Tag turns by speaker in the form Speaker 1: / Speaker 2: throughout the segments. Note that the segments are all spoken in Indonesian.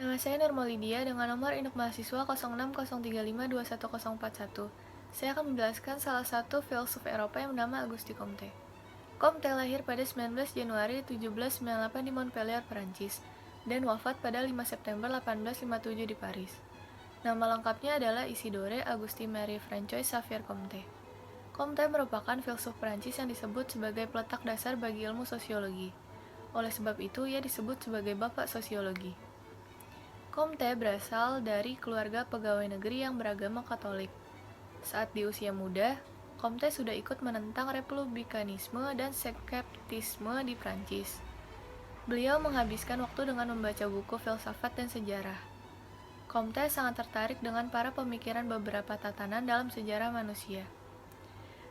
Speaker 1: Nama saya Nurma Lydia dengan nomor induk mahasiswa 0603521041. Saya akan menjelaskan salah satu filsuf Eropa yang bernama Auguste Comte. Comte lahir pada 19 Januari 1798 di Montpellier, Perancis, dan wafat pada 5 September 1857 di Paris. Nama lengkapnya adalah Isidore Auguste Marie François Xavier Comte. Comte merupakan filsuf Perancis yang disebut sebagai peletak dasar bagi ilmu sosiologi. Oleh sebab itu, ia disebut sebagai Bapak Sosiologi. Comte berasal dari keluarga pegawai negeri yang beragama Katolik. Saat di usia muda, Comte sudah ikut menentang republikanisme dan skeptisme di Prancis. Beliau menghabiskan waktu dengan membaca buku filsafat dan sejarah. Comte sangat tertarik dengan para pemikiran beberapa tatanan dalam sejarah manusia.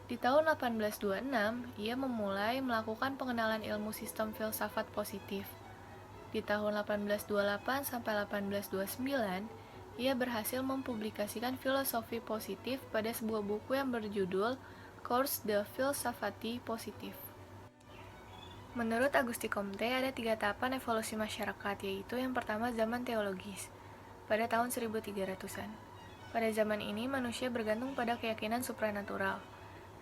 Speaker 1: Di tahun 1826, ia memulai melakukan pengenalan ilmu sistem filsafat positif. Di tahun 1828 sampai 1829, ia berhasil mempublikasikan filosofi positif pada sebuah buku yang berjudul Cours de Philosophie Positive. Menurut Auguste Comte, ada 3 tahapan evolusi masyarakat, yaitu yang pertama zaman teologis, pada tahun 1300-an. Pada zaman ini, manusia bergantung pada keyakinan supranatural.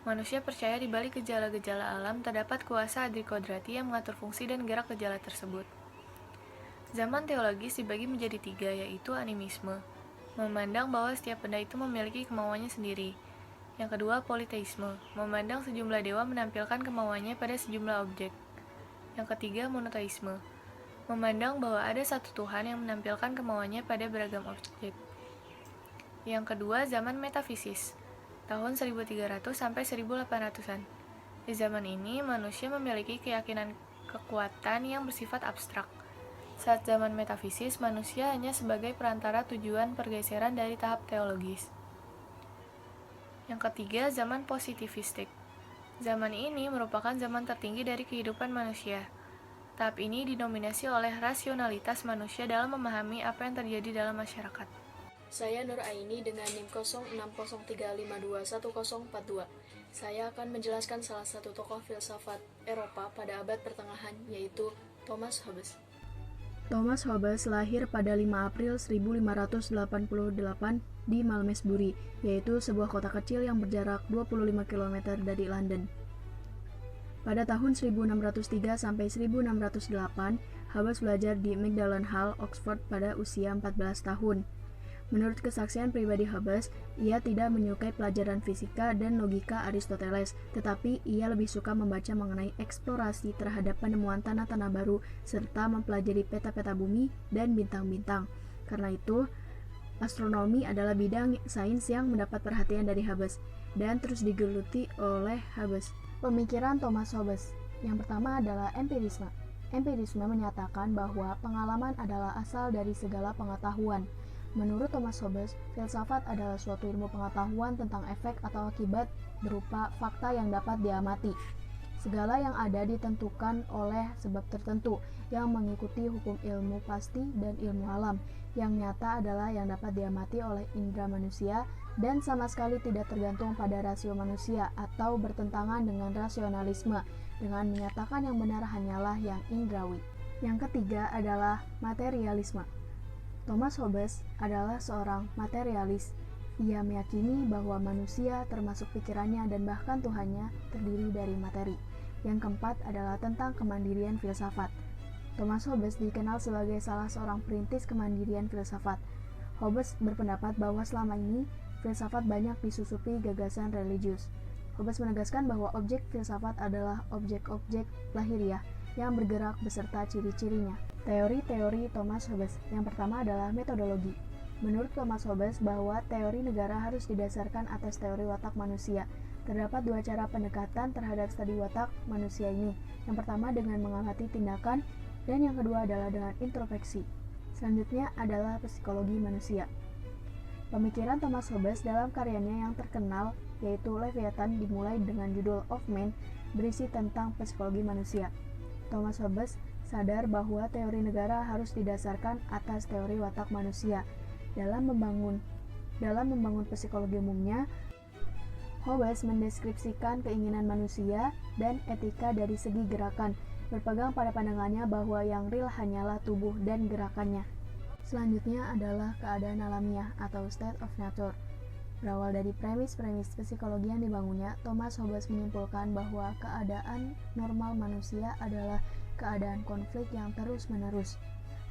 Speaker 1: Manusia percaya di balik gejala-gejala alam terdapat kuasa adrikodrati yang mengatur fungsi dan gerak gejala tersebut. Zaman teologis dibagi menjadi 3, yaitu animisme, memandang bahwa setiap benda itu memiliki kemauannya sendiri. Yang kedua, politeisme, memandang sejumlah dewa menampilkan kemauannya pada sejumlah objek. Yang ketiga, monoteisme, memandang bahwa ada satu Tuhan yang menampilkan kemauannya pada beragam objek. Yang kedua, zaman metafisis, tahun 1300 sampai 1800-an. Di zaman ini, manusia memiliki keyakinan kekuatan yang bersifat abstrak. Saat zaman metafisis, manusia hanya sebagai perantara tujuan pergeseran dari tahap teologis. Yang ketiga, zaman positivistik. Zaman ini merupakan zaman tertinggi dari kehidupan manusia. Tahap ini didominasi oleh rasionalitas manusia dalam memahami apa yang terjadi dalam masyarakat.
Speaker 2: Saya Nur Aini dengan NIM 0603521042. Saya akan menjelaskan salah satu tokoh filsafat Eropa pada abad pertengahan, yaitu Thomas Hobbes.
Speaker 3: Thomas Hobbes lahir pada 5 April 1588 di Malmesbury, yaitu sebuah kota kecil yang berjarak 25 km dari London. Pada tahun 1603 sampai 1608, Hobbes belajar di Magdalen Hall, Oxford pada usia 14 tahun. Menurut kesaksian pribadi Hobbes, ia tidak menyukai pelajaran fisika dan logika Aristoteles, tetapi ia lebih suka membaca mengenai eksplorasi terhadap penemuan tanah-tanah baru serta mempelajari peta-peta bumi dan bintang-bintang. Karena itu, astronomi adalah bidang sains yang mendapat perhatian dari Hobbes dan terus digeluti oleh Hobbes. Pemikiran Thomas Hobbes yang pertama adalah empirisme. Empirisme menyatakan bahwa pengalaman adalah asal dari segala pengetahuan. Menurut Thomas Hobbes, filsafat adalah suatu ilmu pengetahuan tentang efek atau akibat berupa fakta yang dapat diamati. Segala yang ada ditentukan oleh sebab tertentu yang mengikuti hukum ilmu pasti dan ilmu alam. Yang nyata adalah yang dapat diamati oleh indera manusia dan sama sekali tidak tergantung pada rasio manusia atau bertentangan dengan rasionalisme, dengan menyatakan yang benar hanyalah yang indrawi. Yang ketiga adalah materialisme. Thomas Hobbes adalah seorang materialis. Ia meyakini bahwa manusia, termasuk pikirannya dan bahkan Tuhannya, terdiri dari materi. Yang keempat adalah tentang kemandirian filsafat. Thomas Hobbes dikenal sebagai salah seorang perintis kemandirian filsafat. Hobbes berpendapat bahwa selama ini, filsafat banyak disusupi gagasan religius. Hobbes menegaskan bahwa objek filsafat adalah objek-objek lahiriah yang bergerak beserta ciri-cirinya. Teori-teori Thomas Hobbes. Yang pertama adalah metodologi. Menurut Thomas Hobbes bahwa teori negara harus didasarkan atas teori watak manusia. Terdapat 2 cara pendekatan terhadap studi watak manusia ini. Yang pertama dengan mengamati tindakan, dan yang kedua adalah dengan introspeksi. Selanjutnya adalah psikologi manusia. Pemikiran Thomas Hobbes dalam karyanya yang terkenal, yaitu Leviathan, dimulai dengan judul Of Man, berisi tentang psikologi manusia. Thomas Hobbes sadar bahwa teori negara harus didasarkan atas teori watak manusia. Dalam membangun psikologi umumnya, Hobbes mendeskripsikan keinginan manusia dan etika dari segi gerakan, berpegang pada pandangannya bahwa yang real hanyalah tubuh dan gerakannya. Selanjutnya adalah keadaan alamiah atau state of nature. Berawal dari premis-premis psikologi yang dibangunnya, Thomas Hobbes menyimpulkan bahwa keadaan normal manusia adalah keadaan konflik yang terus-menerus.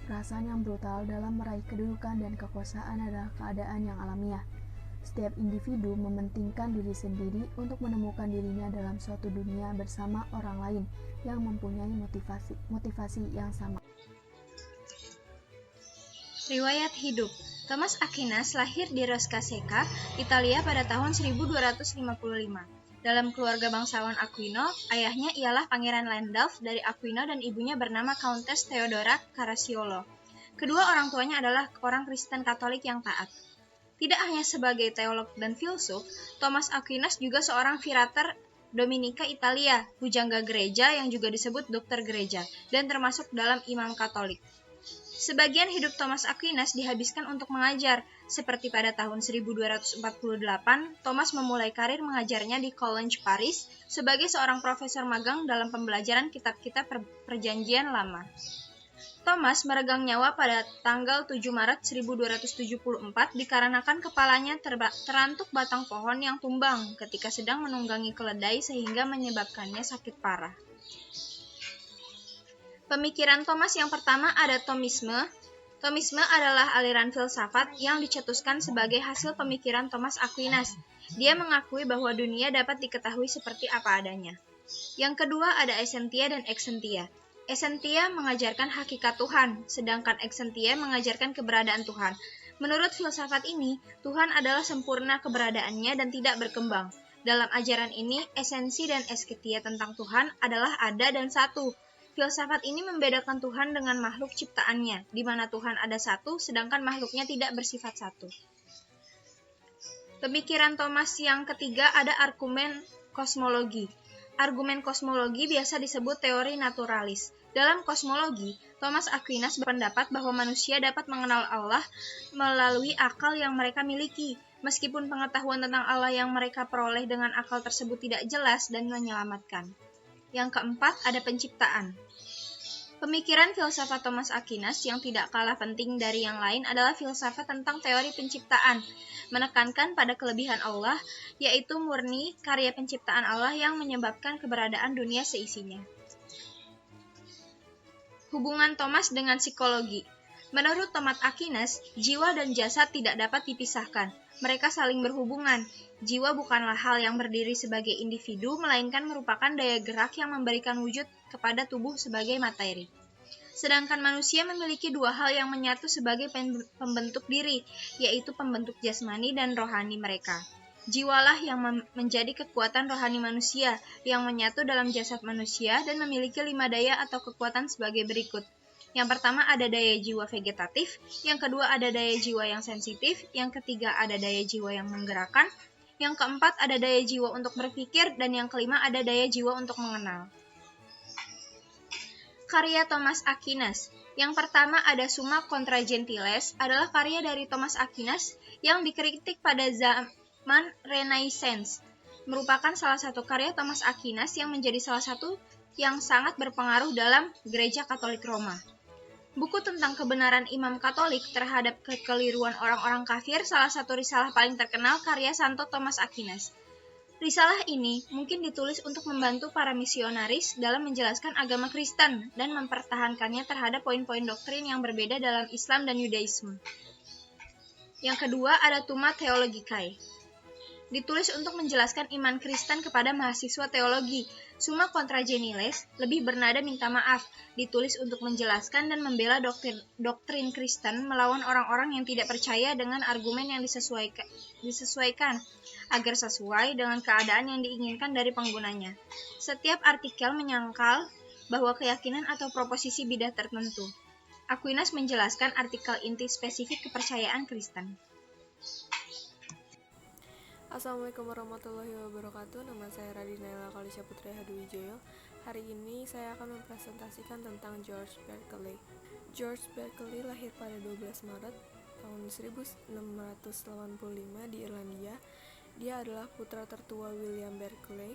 Speaker 3: Perasaan yang brutal dalam meraih kedudukan dan kekuasaan adalah keadaan yang alamiah. Setiap individu mementingkan diri sendiri untuk menemukan dirinya dalam suatu dunia bersama orang lain yang mempunyai motivasi yang sama.
Speaker 4: Riwayat hidup. Thomas Aquinas lahir di Roccasecca, Italia pada tahun 1255. Dalam keluarga bangsawan Aquino, ayahnya ialah Pangeran Landulf dari Aquino dan ibunya bernama Countess Theodora Caracciolo. Kedua orang tuanya adalah orang Kristen Katolik yang taat. Tidak hanya sebagai teolog dan filsuf, Thomas Aquinas juga seorang Frater Dominika Italia, pujangga gereja yang juga disebut dokter gereja, dan termasuk dalam imam Katolik. Sebagian hidup Thomas Aquinas dihabiskan untuk mengajar, seperti pada tahun 1248, Thomas memulai karir mengajarnya di Collège Paris sebagai seorang profesor magang dalam pembelajaran kitab-kitab Perjanjian Lama. Thomas meregang nyawa pada tanggal 7 Maret 1274 dikarenakan kepalanya terantuk batang pohon yang tumbang ketika sedang menunggangi keledai sehingga menyebabkannya sakit parah. Pemikiran Thomas yang pertama ada Thomisme. Thomisme adalah aliran filsafat yang dicetuskan sebagai hasil pemikiran Thomas Aquinas. Dia mengakui bahwa dunia dapat diketahui seperti apa adanya. Yang kedua ada Essentia dan Exentia. Essentia mengajarkan hakikat Tuhan, sedangkan Exentia mengajarkan keberadaan Tuhan. Menurut filsafat ini, Tuhan adalah sempurna keberadaannya dan tidak berkembang. Dalam ajaran ini, esensi dan essentia tentang Tuhan adalah ada dan satu. Filsafat ini membedakan Tuhan dengan makhluk ciptaannya, di mana Tuhan ada satu, sedangkan makhluknya tidak bersifat satu. Pemikiran Thomas yang ketiga ada argumen kosmologi. Argumen kosmologi biasa disebut teori naturalis. Dalam kosmologi, Thomas Aquinas berpendapat bahwa manusia dapat mengenal Allah melalui akal yang mereka miliki, meskipun pengetahuan tentang Allah yang mereka peroleh dengan akal tersebut tidak jelas dan menyelamatkan. Yang keempat ada penciptaan. Pemikiran filsafat Thomas Aquinas yang tidak kalah penting dari yang lain adalah filsafat tentang teori penciptaan, menekankan pada kelebihan Allah, yaitu murni karya penciptaan Allah yang menyebabkan keberadaan dunia seisinya. Hubungan Thomas dengan psikologi. Menurut Thomas Aquinas, jiwa dan jasad tidak dapat dipisahkan. Mereka saling berhubungan. Jiwa bukanlah hal yang berdiri sebagai individu, melainkan merupakan daya gerak yang memberikan wujud kepada tubuh sebagai materi. Sedangkan manusia memiliki dua hal yang menyatu sebagai pembentuk diri, yaitu pembentuk jasmani dan rohani mereka. Jiwalah yang menjadi kekuatan rohani manusia, yang menyatu dalam jasad manusia dan memiliki 5 daya atau kekuatan sebagai berikut. Yang pertama ada daya jiwa vegetatif, yang kedua ada daya jiwa yang sensitif, yang ketiga ada daya jiwa yang menggerakkan, yang keempat ada daya jiwa untuk berpikir, dan yang kelima ada daya jiwa untuk mengenal. Karya Thomas Aquinas. Yang pertama ada Summa Contra Gentiles, adalah karya dari Thomas Aquinas yang dikritik pada zaman Renaissance. Merupakan salah satu karya Thomas Aquinas yang menjadi salah satu yang sangat berpengaruh dalam Gereja Katolik Roma. Buku tentang kebenaran imam Katolik terhadap kekeliruan orang-orang kafir, salah satu risalah paling terkenal karya Santo Thomas Aquinas. Risalah ini mungkin ditulis untuk membantu para misionaris dalam menjelaskan agama Kristen dan mempertahankannya terhadap poin-poin doktrin yang berbeda dalam Islam dan Yudaisme. Yang kedua ada Summa Theologicae. Ditulis untuk menjelaskan iman Kristen kepada mahasiswa teologi. Summa Contra Gentiles lebih bernada minta maaf, ditulis untuk menjelaskan dan membela doktrin Kristen melawan orang-orang yang tidak percaya dengan argumen yang disesuaikan agar sesuai dengan keadaan yang diinginkan dari penggunanya. Setiap artikel menyangkal bahwa keyakinan atau proposisi bidah tertentu. Aquinas menjelaskan artikel inti spesifik kepercayaan Kristen.
Speaker 1: Assalamualaikum warahmatullahi wabarakatuh. Nama saya Radinaila Kalisya Putri Haduwijaya. Hari ini saya akan mempresentasikan tentang George Berkeley. George Berkeley lahir pada 12 Maret tahun 1685 di Irlandia. Dia adalah putra tertua William Berkeley,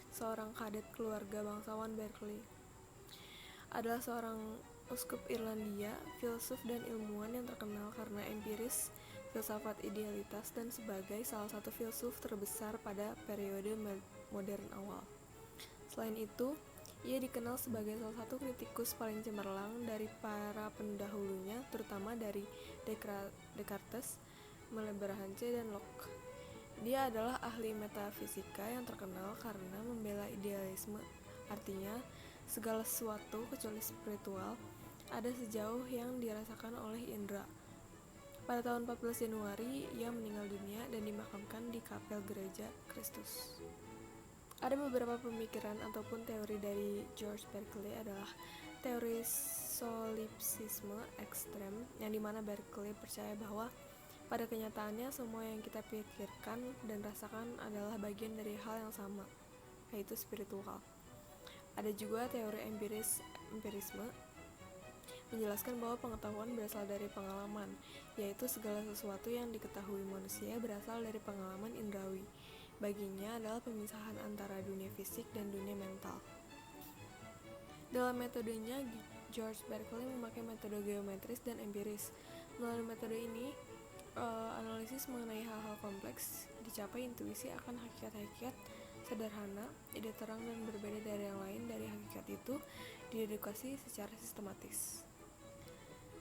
Speaker 1: seorang kadet keluarga bangsawan Berkeley. Adalah seorang
Speaker 5: uskup Irlandia, filsuf dan ilmuwan yang terkenal karena empiris, filsafat idealitas, dan sebagai salah satu filsuf terbesar pada periode modern awal. Selain itu, ia dikenal sebagai salah satu kritikus paling cemerlang dari para pendahulunya, terutama dari Descartes, Malebranche, dan Locke. Dia adalah ahli metafisika yang terkenal karena membela idealisme, artinya segala sesuatu kecuali spiritual ada sejauh yang dirasakan oleh indera. Pada tahun 14 Januari, ia meninggal dunia dan dimakamkan di kapel gereja Kristus. Ada beberapa pemikiran ataupun teori dari George Berkeley adalah teori solipsisme ekstrem, yang dimana Berkeley percaya bahwa pada kenyataannya semua yang kita pikirkan dan rasakan adalah bagian dari hal yang sama, yaitu spiritual. Ada juga teori empirisme, menjelaskan bahwa pengetahuan berasal dari pengalaman, yaitu segala sesuatu yang diketahui manusia berasal dari pengalaman indrawi. Baginya adalah pemisahan antara dunia fisik dan dunia mental. Dalam metodenya, George Berkeley memakai metode geometris dan empiris. Melalui metode ini, analisis mengenai hal-hal kompleks dicapai intuisi akan hakikat-hakikat sederhana, ide terang dan berbeda dari yang lain dari hakikat itu didedukasi secara sistematis.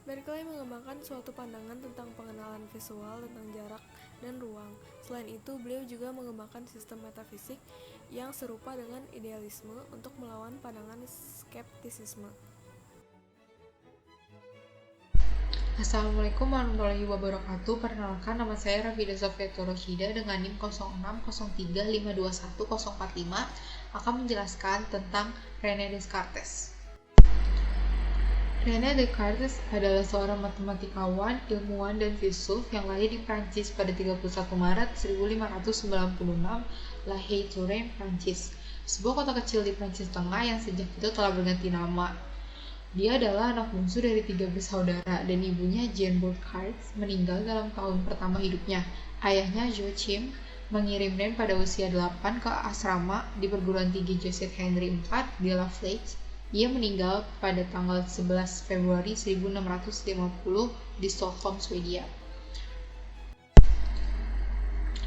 Speaker 5: Berkeley mengembangkan suatu pandangan tentang pengenalan visual tentang jarak dan ruang. Selain itu, beliau juga mengembangkan sistem metafisik yang serupa dengan idealisme untuk melawan pandangan skeptisisme.
Speaker 6: Assalamualaikum warahmatullahi wabarakatuh. Perkenalkan, nama saya Rafida Sofia Toroshida dengan NIM 0603521045 akan menjelaskan tentang René Descartes. René Descartes adalah seorang matematikawan, ilmuwan, dan filsuf yang lahir di Prancis pada 31 Maret 1596, La Haye-Touraine, Prancis, sebuah kota kecil di Prancis Tengah yang sejak itu telah berganti nama. Dia adalah anak bungsu dari 3 bersaudara, dan ibunya Jeanne Burckhardt meninggal dalam tahun pertama hidupnya. Ayahnya Joachim mengirim René pada usia 8 ke asrama di perguruan tinggi Jesuit Henry IV di La Fleche. Ia meninggal pada tanggal 11 Februari 1650 di Stockholm, Swedia.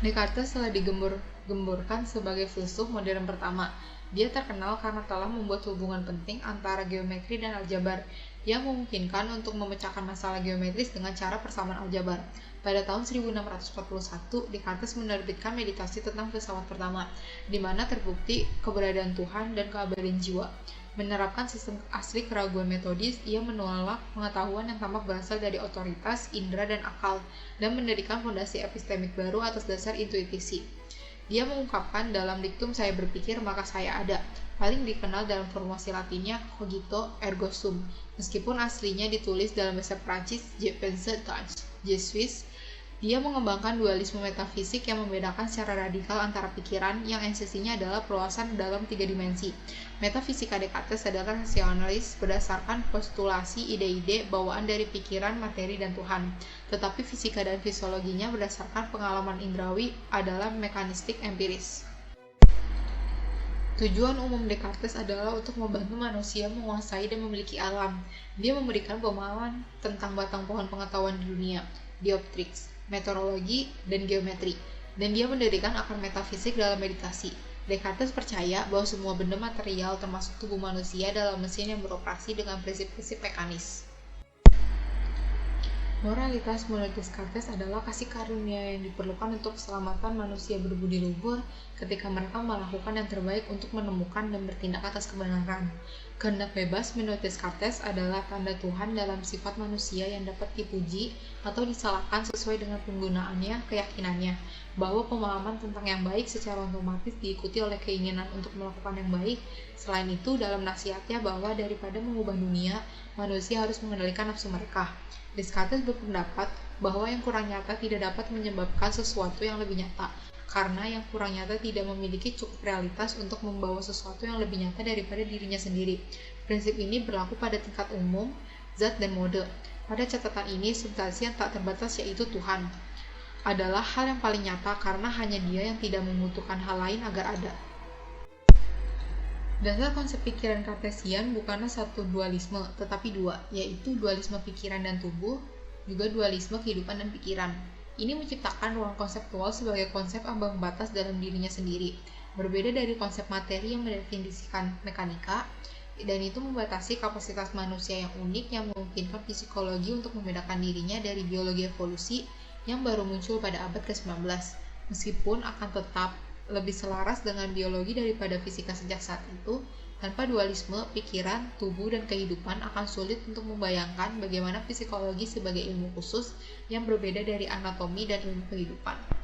Speaker 6: Descartes telah digemburkan sebagai filsuf modern pertama. Dia terkenal karena telah membuat hubungan penting antara geometri dan aljabar yang memungkinkan untuk memecahkan masalah geometris dengan cara persamaan aljabar. Pada tahun 1641, Descartes menerbitkan meditasi tentang filsafat pertama, di mana terbukti keberadaan Tuhan dan keabadian jiwa. Menerapkan sistem asli keraguan metodis, ia menolak pengetahuan yang tampak berasal dari otoritas, indera, dan akal, dan mendirikan fondasi epistemik baru atas dasar intuisi. Dia mengungkapkan dalam diktum "saya berpikir maka saya ada", paling dikenal dalam formulasi Latinnya cogito ergo sum, meskipun aslinya ditulis dalam bahasa Prancis je pense donc je suis. Dia mengembangkan dualisme metafisik yang membedakan secara radikal antara pikiran yang esensinya adalah perluasan dalam 3 dimensi. Metafisika Descartes adalah rasionalis berdasarkan postulasi ide-ide bawaan dari pikiran, materi, dan Tuhan. Tetapi fisika dan fisiologinya berdasarkan pengalaman indrawi adalah mekanistik empiris. Tujuan umum Descartes adalah untuk membantu manusia menguasai dan memiliki alam. Dia memberikan pemahaman tentang batang pohon pengetahuan di dunia, dioptriks, meteorologi, dan geometri, dan dia mendirikan akar metafisik dalam meditasi. Descartes percaya bahwa semua benda material termasuk tubuh manusia dalam mesin yang beroperasi dengan prinsip-prinsip mekanis. Moralitas menurut Descartes adalah kasih karunia yang diperlukan untuk keselamatan manusia berbudi luhur ketika mereka melakukan yang terbaik untuk menemukan dan bertindak atas kebenaran. Kehendak bebas menurut Descartes adalah tanda Tuhan dalam sifat manusia yang dapat dipuji atau disalahkan sesuai dengan penggunaannya, keyakinannya, bahwa pemahaman tentang yang baik secara otomatis diikuti oleh keinginan untuk melakukan yang baik. Selain itu, dalam nasihatnya bahwa daripada mengubah dunia, manusia harus mengendalikan nafsu mereka. Descartes berpendapat bahwa yang kurang nyata tidak dapat menyebabkan sesuatu yang lebih nyata, karena yang kurang nyata tidak memiliki cukup realitas untuk membawa sesuatu yang lebih nyata daripada dirinya sendiri. Prinsip ini berlaku pada tingkat umum, zat, dan mode. Pada catatan ini, substansi yang tak terbatas yaitu Tuhan adalah hal yang paling nyata karena hanya Dia yang tidak membutuhkan hal lain agar ada. Dasar konsep pikiran Kartesian bukanlah satu dualisme, tetapi dua, yaitu dualisme pikiran dan tubuh, juga dualisme kehidupan dan pikiran. Ini menciptakan ruang konseptual sebagai konsep ambang batas dalam dirinya sendiri, berbeda dari konsep materi yang mendefinisikan mekanika, dan itu membatasi kapasitas manusia yang unik yang memungkinkan psikologi untuk membedakan dirinya dari biologi evolusi yang baru muncul pada abad ke-19, meskipun akan tetap lebih selaras dengan biologi daripada fisika sejak saat itu. Tanpa dualisme, pikiran, tubuh, dan kehidupan akan sulit untuk membayangkan bagaimana psikologi sebagai ilmu khusus yang berbeda dari anatomi dan ilmu kehidupan.